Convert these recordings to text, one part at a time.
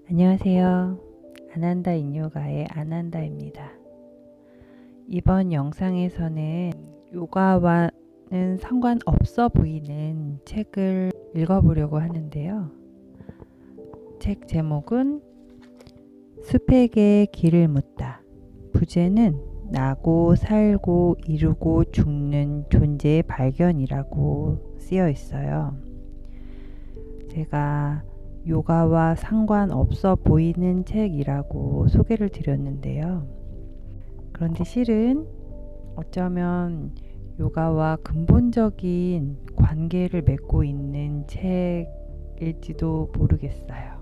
안녕하세요. 아난다 인요가의 아난다입니다. 이번 영상에서는 요가와는 상관없어 보이는 책을 읽어보려고 하는데요. 책 제목은 숲에게 길을 묻다. 부제는 나고 살고 이루고 죽는 존재의 발견이라고 쓰여 있어요. 제가 요가와 상관없어 보이는 책이라고 소개를 드렸는데요. 그런데 실은 어쩌면 요가와 근본적인 관계를 맺고 있는 책일지도 모르겠어요.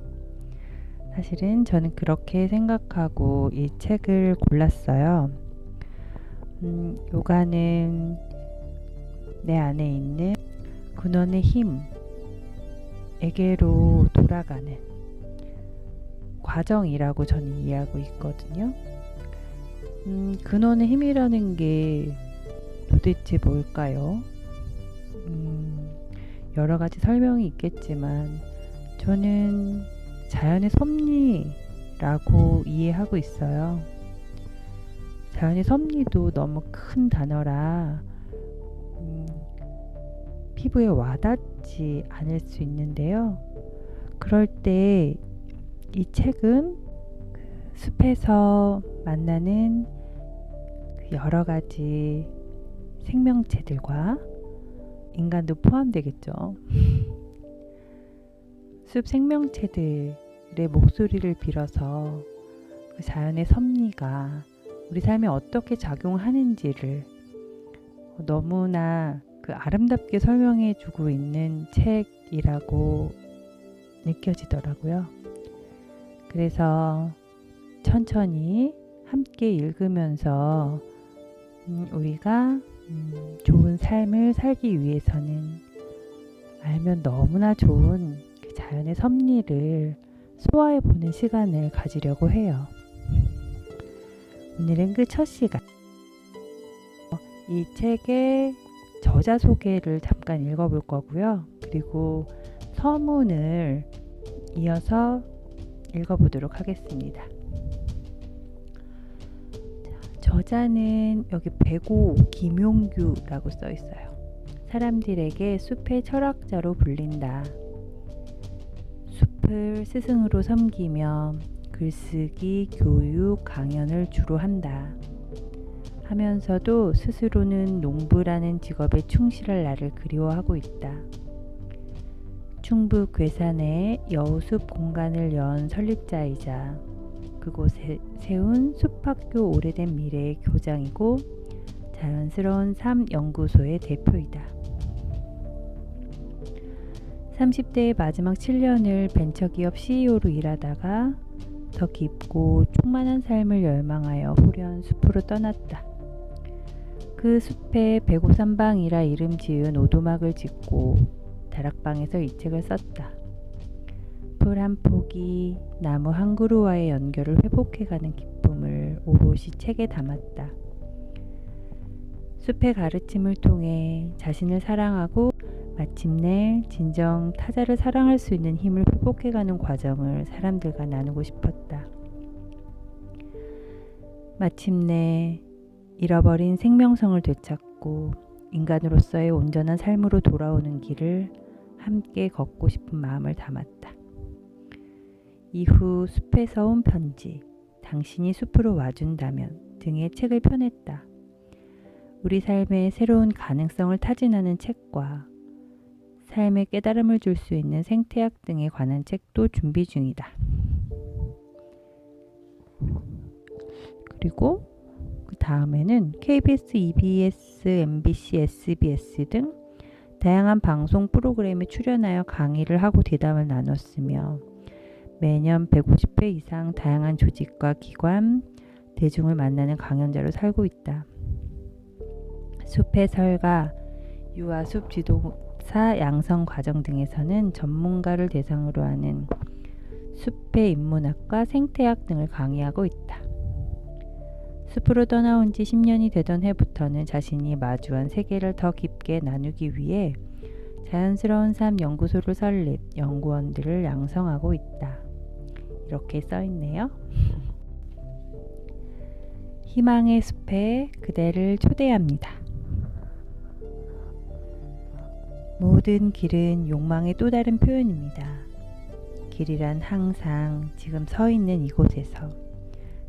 사실은 저는 그렇게 생각하고 이 책을 골랐어요. 요가는 내 안에 있는 근원의 힘에게로 돌아가는 과정이라고 저는 이해하고 있거든요. 근원의 힘이라는 게 도대체 뭘까요? 여러 가지 설명이 있겠지만 저는 자연의 섭리라고 이해하고 있어요. 자연의 섭리도 너무 큰 단어라 피부에 와닿지 않을 수 있는데요. 그럴 때 이 책은 숲에서 만나는 여러 가지 생명체들과 인간도 포함되겠죠. 숲 생명체들의 목소리를 빌어서 그 자연의 섭리가 우리 삶에 어떻게 작용하는지를 너무나 그 아름답게 설명해 주고 있는 책이라고 느껴지더라고요. 그래서 천천히 함께 읽으면서 우리가 좋은 삶을 살기 위해서는 알면 너무나 좋은 그 자연의 섭리를 소화해 보는 시간을 가지려고 해요. 오늘은 그 첫 시간. 이 책의 저자 소개를 잠깐 읽어볼 거고요. 그리고 서문을 이어서 읽어보도록 하겠습니다. 저자는 여기 백오 김용규라고 써 있어요. 사람들에게 숲의 철학자로 불린다. 숲을 스승으로 섬기며 글쓰기, 교육, 강연을 주로 한다. 하면서도 스스로는 농부라는 직업에 충실할 나를 그리워하고 있다. 충북 괴산에 여우숲 공간을 연 설립자이자 그곳에 세운 숲학교 오래된 미래의 교장이고 자연스러운 삶 연구소의 대표이다. 30대의 마지막 7년을 벤처기업 CEO로 일하다가 더 깊고 충만한 삶을 열망하여 후련 숲으로 떠났다. 그 숲에 백오산방이라 이름 지은 오두막을 짓고 다락방에서 이 책을 썼다. 풀 한 폭이 나무 한 그루와의 연결을 회복해가는 기쁨을 오롯이 책에 담았다. 숲의 가르침을 통해 자신을 사랑하고 마침내 진정 타자를 사랑할 수 있는 힘을 회복해가는 과정을 사람들과 나누고 싶었다. 마침내 잃어버린 생명성을 되찾고 인간으로서의 온전한 삶으로 돌아오는 길을 함께 걷고 싶은 마음을 담았다. 이후 숲에서 온 편지, 당신이 숲으로 와준다면 등의 책을 펴냈다. 우리 삶에 새로운 가능성을 타진하는 책과 삶에 깨달음을 줄 수 있는 생태학 등에 관한 책도 준비 중이다. 그리고 그 다음에는 KBS, EBS, MBC, SBS 등 다양한 방송 프로그램에 출연하여 강의를 하고 대담을 나눴으며 매년 150회 이상 다양한 조직과 기관, 대중을 만나는 강연자로 살고 있다. 숲의 설가, 유아 숲 지도사 양성 과정 등에서는 전문가를 대상으로 하는 숲의 인문학과 생태학 등을 강의하고 있다. 숲으로 떠나온 지 10년이 되던 해부터는 자신이 마주한 세계를 더 깊게 나누기 위해 자연스러운 삶 연구소를 설립, 연구원들을 양성하고 있다. 이렇게 써있네요. 희망의 숲에 그대를 초대합니다. 모든 길은 욕망의 또 다른 표현입니다. 길이란 항상 지금 서 있는 이곳에서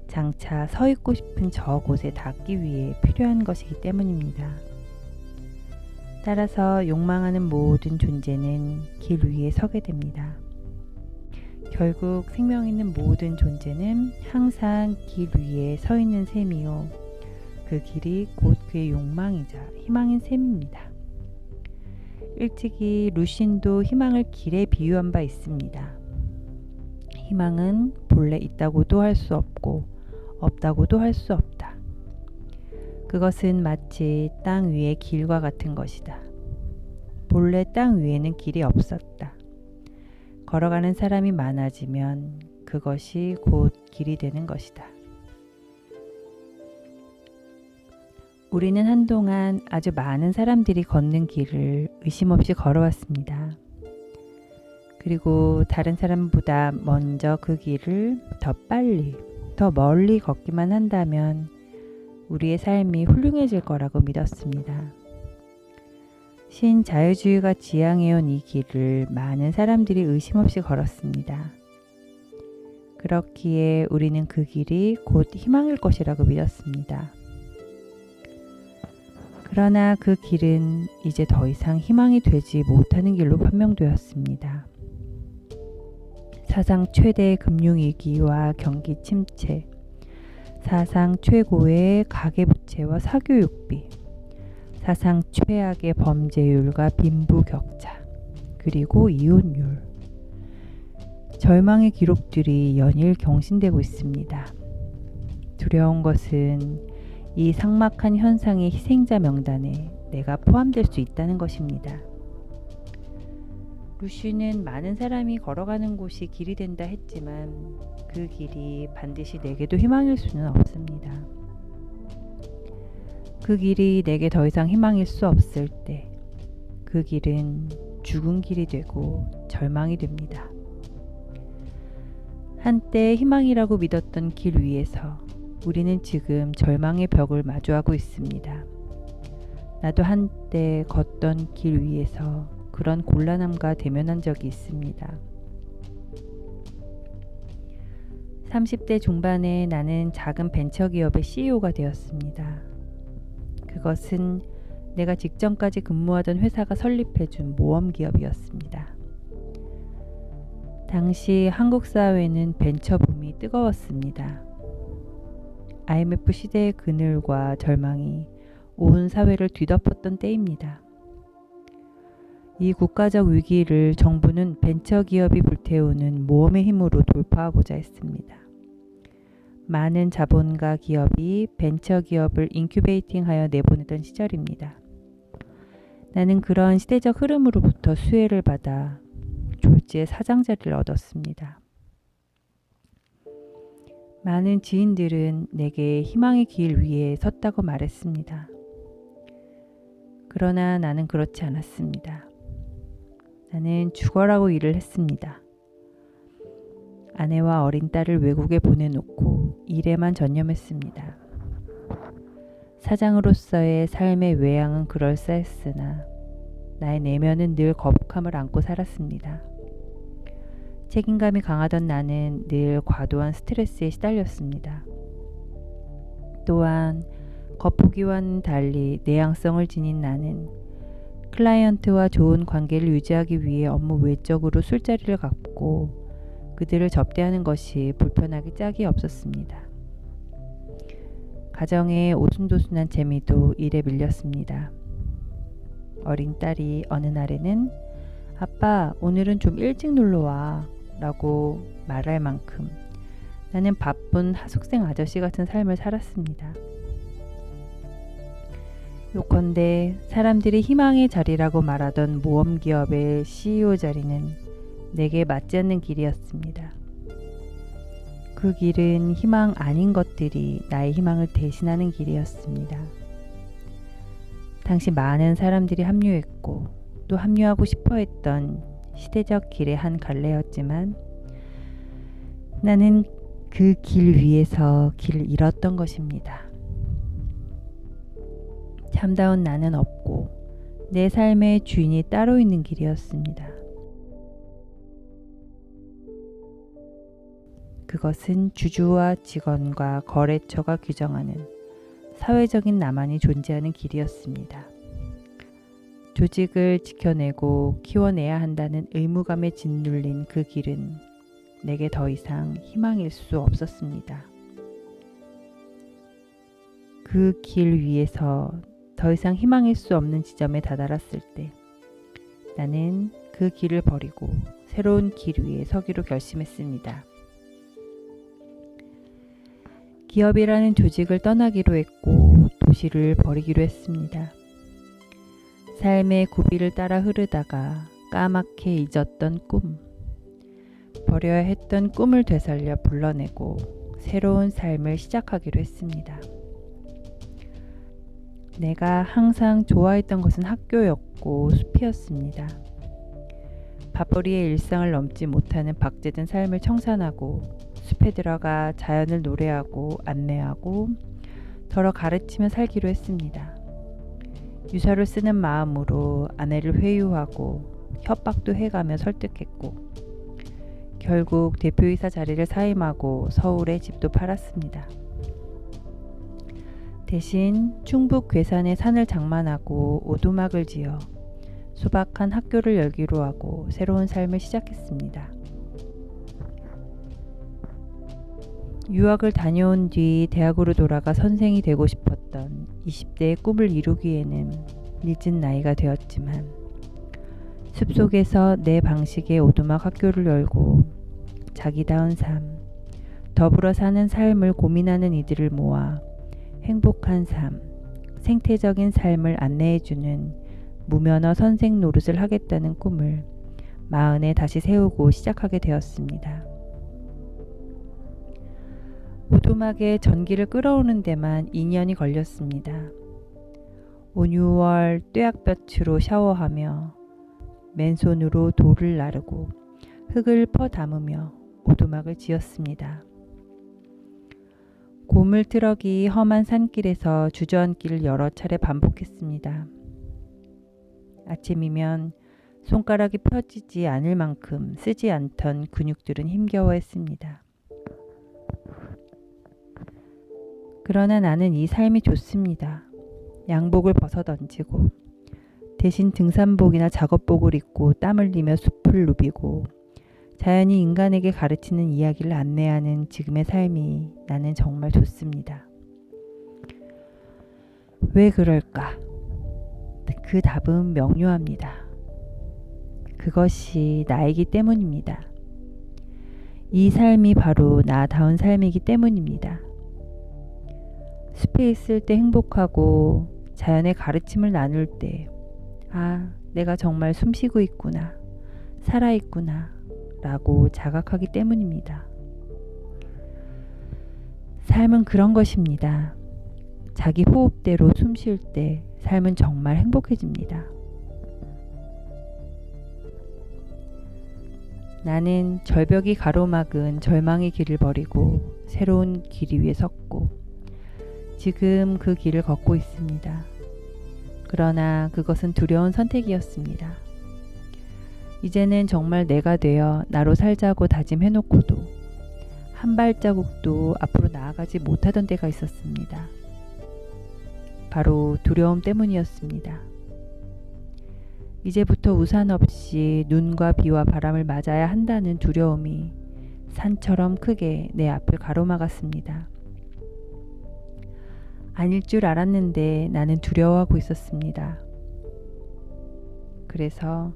장차 서 있고 싶은 저곳에 닿기 위해 필요한 것이기 때문입니다. 따라서 욕망하는 모든 존재는 길 위에 서게 됩니다. 결국 생명 있는 모든 존재는 항상 길 위에 서 있는 셈이요. 그 길이 곧 그의 욕망이자 희망인 셈입니다. 일찍이 루신도 희망을 길에 비유한 바 있습니다. 희망은 본래 있다고도 할 수 없고 없다고도 할 수 없다. 그것은 마치 땅 위의 길과 같은 것이다. 본래 땅 위에는 길이 없었다. 걸어가는 사람이 많아지면 그것이 곧 길이 되는 것이다. 우리는 한동안 아주 많은 사람들이 걷는 길을 의심 없이 걸어왔습니다. 그리고 다른 사람보다 먼저 그 길을 더 빨리, 더 멀리 걷기만 한다면 우리의 삶이 훌륭해질 거라고 믿었습니다. 신자유주의가 지향해온 이 길을 많은 사람들이 의심 없이 걸었습니다. 그렇기에 우리는 그 길이 곧 희망일 것이라고 믿었습니다. 그러나 그 길은 이제 더 이상 희망이 되지 못하는 길로 판명되었습니다. 사상 최대의 금융위기와 경기 침체, 사상 최고의 가계부채와 사교육비, 사상 최악의 범죄율과 빈부격차, 그리고 이혼율. 절망의 기록들이 연일 경신되고 있습니다. 두려운 것은 이 삭막한 현상의 희생자 명단에 내가 포함될 수 있다는 것입니다. 루시는 많은 사람이 걸어가는 곳이 길이 된다 했지만 그 길이 반드시 내게도 희망일 수는 없습니다. 그 길이 내게 더 이상 희망일 수 없을 때 그 길은 죽은 길이 되고 절망이 됩니다. 한때 희망이라고 믿었던 길 위에서 우리는 지금 절망의 벽을 마주하고 있습니다. 나도 한때 걷던 길 위에서 그런 곤란함과 대면한 적이 있습니다. 30대 중반에 나는 작은 벤처기업의 CEO가 되었습니다. 그것은 내가 직전까지 근무하던 회사가 설립해준 모험기업이었습니다. 당시 한국 사회는 벤처붐이 뜨거웠습니다. IMF 시대의 그늘과 절망이 온 사회를 뒤덮었던 때입니다. 이 국가적 위기를 정부는 벤처기업이 불태우는 모험의 힘으로 돌파하고자 했습니다. 많은 자본가 기업이 벤처기업을 인큐베이팅하여 내보내던 시절입니다. 나는 그런 시대적 흐름으로부터 수혜를 받아 졸지에 사장 자리를 얻었습니다. 많은 지인들은 내게 희망의 길 위에 섰다고 말했습니다. 그러나 나는 그렇지 않았습니다. 나는 죽어라고 일을 했습니다. 아내와 어린 딸을 외국에 보내놓고 일에만 전념했습니다. 사장으로서의 삶의 외양은 그럴싸했으나 나의 내면은 늘 거북함을 안고 살았습니다. 책임감이 강하던 나는 늘 과도한 스트레스에 시달렸습니다. 또한 겉보기와는 달리 내향성을 지닌 나는 클라이언트와 좋은 관계를 유지하기 위해 업무 외적으로 술자리를 갖고 그들을 접대하는 것이 불편하기 짝이 없었습니다. 가정의 오순도순한 재미도 일에 밀렸습니다. 어린 딸이 어느 날에는 아빠, 오늘은 좀 일찍 놀러와 라고 말할 만큼 나는 바쁜 하숙생 아저씨 같은 삶을 살았습니다. 요컨대 사람들이 희망의 자리라고 말하던 모험기업의 CEO 자리는 내게 맞지 않는 길이었습니다. 그 길은 희망 아닌 것들이 나의 희망을 대신하는 길이었습니다. 당시 많은 사람들이 합류했고 또 합류하고 싶어 했던 시대적 길의 한 갈래였지만 나는 그 길 위에서 길을 잃었던 것입니다. 참다운 나는 없고 내 삶의 주인이 따로 있는 길이었습니다. 그것은 주주와 직원과 거래처가 규정하는 사회적인 나만이 존재하는 길이었습니다. 조직을 지켜내고 키워내야 한다는 의무감에 짓눌린 그 길은 내게 더 이상 희망일 수 없었습니다. 그 길 위에서 더 이상 희망일 수 없는 지점에 다다랐을 때 나는 그 길을 버리고 새로운 길 위에 서기로 결심했습니다. 기업이라는 조직을 떠나기로 했고 도시를 버리기로 했습니다. 삶의 구비를 따라 흐르다가 까맣게 잊었던 꿈, 버려야 했던 꿈을 되살려 불러내고 새로운 삶을 시작하기로 했습니다. 내가 항상 좋아했던 것은 학교였고 숲이었습니다. 밥벌이의 일상을 넘지 못하는 박제된 삶을 청산하고 숲에 들어가 자연을 노래하고 안내하고 덜어 가르치며 살기로 했습니다. 유서를 쓰는 마음으로 아내를 회유하고 협박도 해가며 설득했고 결국 대표이사 자리를 사임하고 서울에 집도 팔았습니다. 대신 충북 괴산에 산을 장만하고 오두막을 지어 소박한 학교를 열기로 하고 새로운 삶을 시작했습니다. 유학을 다녀온 뒤 대학으로 돌아가 선생이 되고 싶었던 20대의 꿈을 이루기에는 늦은 나이가 되었지만 숲속에서 내 방식의 오두막 학교를 열고 자기다운 삶, 더불어 사는 삶을 고민하는 이들을 모아 행복한 삶, 생태적인 삶을 안내해주는 무면허 선생 노릇을 하겠다는 꿈을 마흔에 다시 세우고 시작하게 되었습니다. 오두막에 전기를 끌어오는 데만 2년이 걸렸습니다. 온유월 뙤약볕으로 샤워하며 맨손으로 돌을 나르고 흙을 퍼 담으며 오두막을 지었습니다. 고물트럭이 험한 산길에서 주저앉기를 여러 차례 반복했습니다. 아침이면 손가락이 펴지지 않을 만큼 쓰지 않던 근육들은 힘겨워했습니다. 그러나 나는 이 삶이 좋습니다. 양복을 벗어던지고 대신 등산복이나 작업복을 입고 땀 흘리며 숲을 누비고 자연이 인간에게 가르치는 이야기를 안내하는 지금의 삶이 나는 정말 좋습니다. 왜 그럴까? 그 답은 명료합니다. 그것이 나이기 때문입니다. 이 삶이 바로 나다운 삶이기 때문입니다. 숲에 있을 때 행복하고 자연의 가르침을 나눌 때 내가 정말 숨쉬고 있구나, 살아있구나 라고 자각하기 때문입니다. 삶은 그런 것입니다. 자기 호흡대로 숨 쉴 때 삶은 정말 행복해집니다. 나는 절벽이 가로막은 절망의 길을 버리고 새로운 길 위에 섰고 지금 그 길을 걷고 있습니다. 그러나 그것은 두려운 선택이었습니다. 이제는 정말 내가 되어 나로 살자고 다짐해놓고도 한 발자국도 앞으로 나아가지 못하던 때가 있었습니다. 바로 두려움 때문이었습니다. 이제부터 우산 없이 눈과 비와 바람을 맞아야 한다는 두려움이 산처럼 크게 내 앞을 가로막았습니다. 아닐 줄 알았는데 나는 두려워하고 있었습니다. 그래서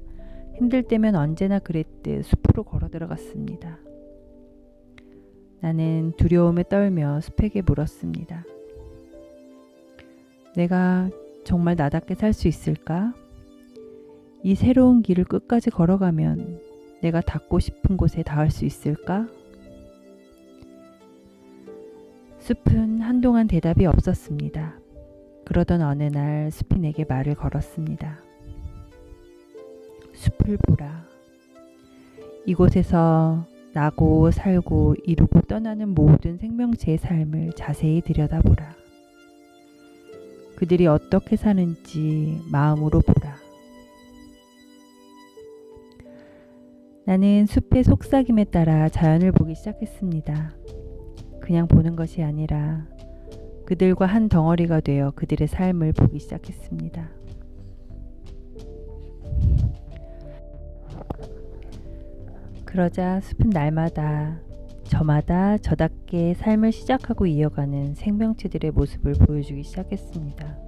힘들 때면 언제나 그랬듯 숲으로 걸어 들어갔습니다. 나는 두려움에 떨며 숲에게 물었습니다. 내가 정말 나답게 살 수 있을까? 이 새로운 길을 끝까지 걸어가면 내가 닿고 싶은 곳에 닿을 수 있을까? 숲은 한동안 대답이 없었습니다. 그러던 어느 날 숲이 내게 말을 걸었습니다. 숲을 보라. 이곳에서 나고 살고 이루고 떠나는 모든 생명체의 삶을 자세히 들여다보라. 그들이 어떻게 사는지 마음으로 보라. 나는 숲의 속삭임에 따라 자연을 보기 시작했습니다. 그냥 보는 것이 아니라 그들과 한 덩어리가 되어 그들의 삶을 보기 시작했습니다. 그러자 숲은 날마다 저마다 저답게 삶을 시작하고 이어가는 생명체들의 모습을 보여주기 시작했습니다.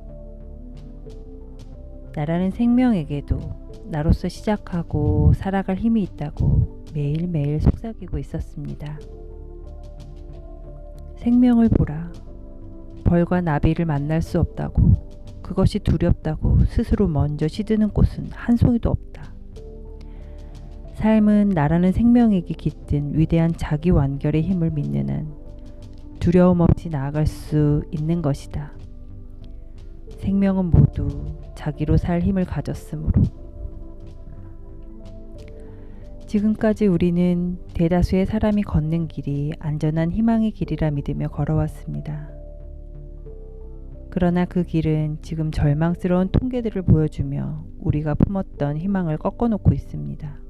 나라는 생명에게도 나로서 시작하고 살아갈 힘이 있다고 매일매일 속삭이고 있었습니다. 생명을 보라. 벌과 나비를 만날 수 없다고, 그것이 두렵다고 스스로 먼저 시드는 꽃은 한 송이도 없다. 삶은 나라는 생명에게 깃든 위대한 자기 완결의 힘을 믿는 한 두려움 없이 나아갈 수 있는 것이다. 생명은 모두 자기로 살 힘을 가졌으므로. 지금까지 우리는 대다수의 사람이 걷는 길이 안전한 희망의 길이라 믿으며 걸어왔습니다. 그러나 그 길은 지금 절망스러운 통계들을 보여주며 우리가 품었던 희망을 꺾어놓고 있습니다.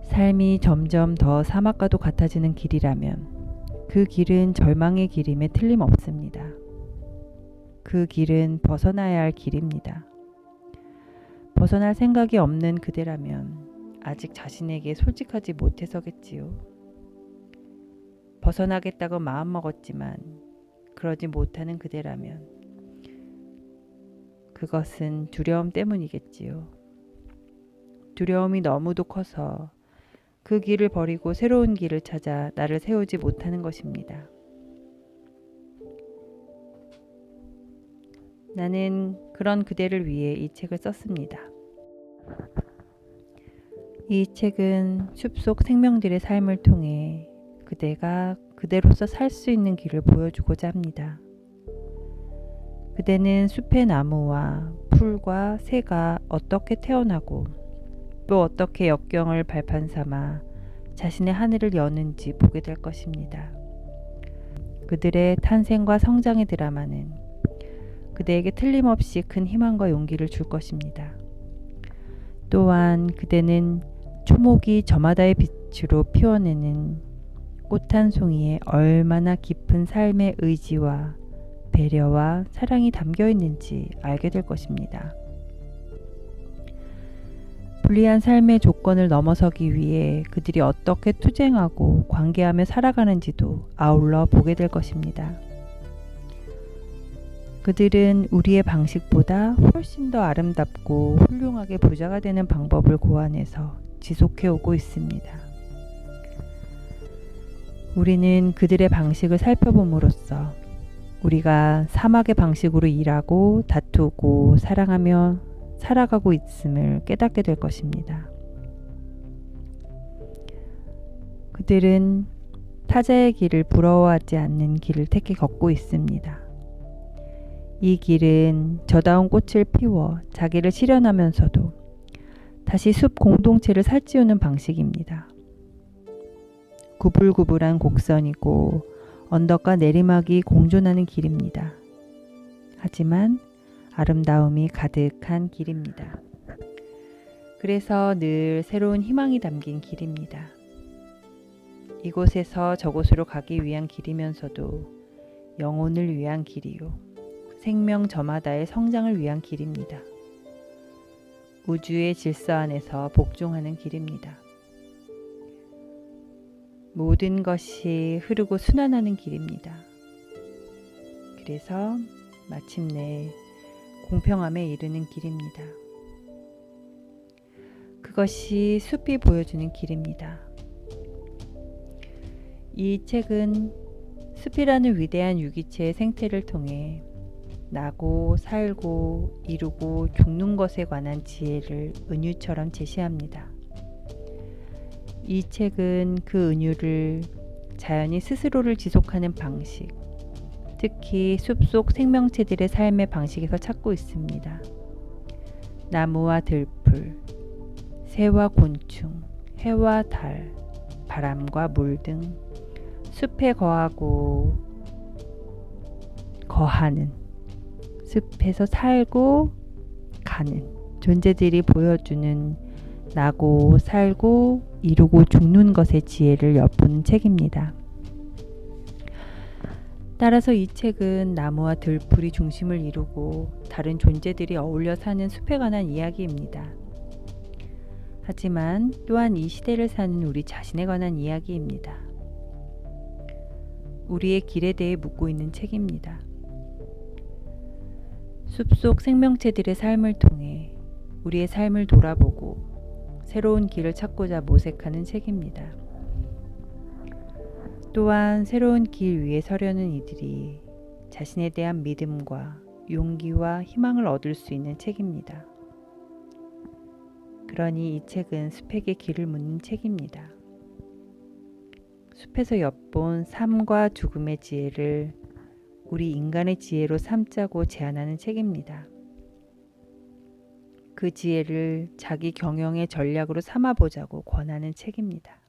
삶이 점점 더 사막과도 같아지는 길이라면 그 길은 절망의 길임에 틀림없습니다. 그 길은 벗어나야 할 길입니다. 벗어날 생각이 없는 그대라면 아직 자신에게 솔직하지 못해서겠지요. 벗어나겠다고 마음먹었지만 그러지 못하는 그대라면 그것은 두려움 때문이겠지요. 두려움이 너무도 커서 그 길을 버리고 새로운 길을 찾아 나를 세우지 못하는 것입니다. 나는 그런 그대를 위해 이 책을 썼습니다. 이 책은 숲속 생명들의 삶을 통해 그대가 그대로서 살 수 있는 길을 보여주고자 합니다. 그대는 숲의 나무와 풀과 새가 어떻게 태어나고 또 어떻게 역경을 발판 삼아 자신의 하늘을 여는지 보게 될 것입니다. 그들의 탄생과 성장의 드라마는 그대에게 틀림없이 큰 희망과 용기를 줄 것입니다. 또한 그대는 초목이 저마다의 빛으로 피워내는 꽃 한 송이에 얼마나 깊은 삶의 의지와 배려와 사랑이 담겨 있는지 알게 될 것입니다. 불리한 삶의 조건을 넘어서기 위해 그들이 어떻게 투쟁하고 관계하며 살아가는지도 아울러 보게 될 것입니다. 그들은 우리의 방식보다 훨씬 더 아름답고 훌륭하게 부자가 되는 방법을 고안해서 지속해 오고 있습니다. 우리는 그들의 방식을 살펴봄으로써 우리가 사막의 방식으로 일하고 다투고 사랑하며 살아가고 있음을 깨닫게 될 것입니다. 그들은 타자의 길을 부러워하지 않는 길을 택해 걷고 있습니다. 이 길은 저다운 꽃을 피워 자기를 실현하면서도 다시 숲 공동체를 살찌우는 방식입니다. 구불구불한 곡선이고 언덕과 내리막이 공존하는 길입니다. 하지만 아름다움이 가득한 길입니다. 그래서 늘 새로운 희망이 담긴 길입니다. 이곳에서 저곳으로 가기 위한 길이면서도 영혼을 위한 길이요. 생명 저마다의 성장을 위한 길입니다. 우주의 질서 안에서 복종하는 길입니다. 모든 것이 흐르고 순환하는 길입니다. 그래서 마침내 공평함에 이르는 길입니다. 그것이 숲이 보여주는 길입니다. 이 책은 숲이라는 위대한 유기체의 생태를 통해 나고 살고 이루고 죽는 것에 관한 지혜를 은유처럼 제시합니다. 이 책은 그 은유를 자연이 스스로를 지속하는 방식, 특히 숲속 생명체들의 삶의 방식에서 찾고 있습니다. 나무와 들풀, 새와 곤충, 해와 달, 바람과 물 등 숲에 거하는, 숲에서 살고 가는 존재들이 보여주는 나고 살고 이루고 죽는 것의 지혜를 엿보는 책입니다. 따라서 이 책은 나무와 들풀이 중심을 이루고 다른 존재들이 어울려 사는 숲에 관한 이야기입니다. 하지만 또한 이 시대를 사는 우리 자신에 관한 이야기입니다. 우리의 길에 대해 묻고 있는 책입니다. 숲속 생명체들의 삶을 통해 우리의 삶을 돌아보고 새로운 길을 찾고자 모색하는 책입니다. 또한 새로운 길 위에 서려는 이들이 자신에 대한 믿음과 용기와 희망을 얻을 수 있는 책입니다. 그러니 이 책은 숲에게 길을 묻는 책입니다. 숲에서 엿본 삶과 죽음의 지혜를 우리 인간의 지혜로 삼자고 제안하는 책입니다. 그 지혜를 자기 경영의 전략으로 삼아보자고 권하는 책입니다.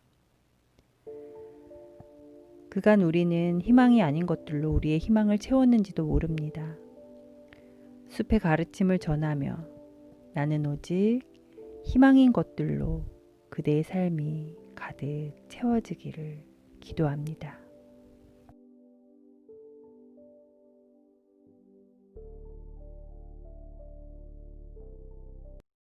그간 우리는 희망이 아닌 것들로 우리의 희망을 채웠는지도 모릅니다. 숲의 가르침을 전하며 나는 오직 희망인 것들로 그대의 삶이 가득 채워지기를 기도합니다.